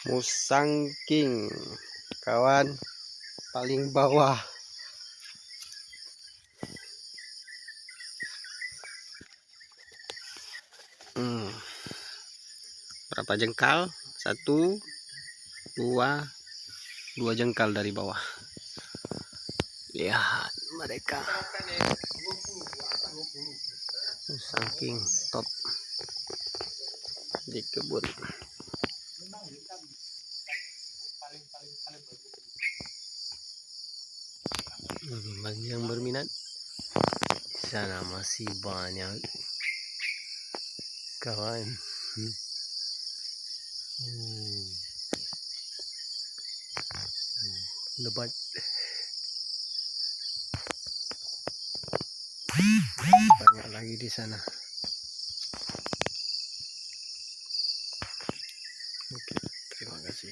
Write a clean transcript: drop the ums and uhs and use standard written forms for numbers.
Musang King, kawan paling bawah. Berapa jengkal? 1, 2 jengkal dari bawah. Lihat mereka. Musang King top di kebun. Bagi yang berminat, di sana masih banyak kawan. Lebat. Banyak lagi di sana. Oke, terima kasih.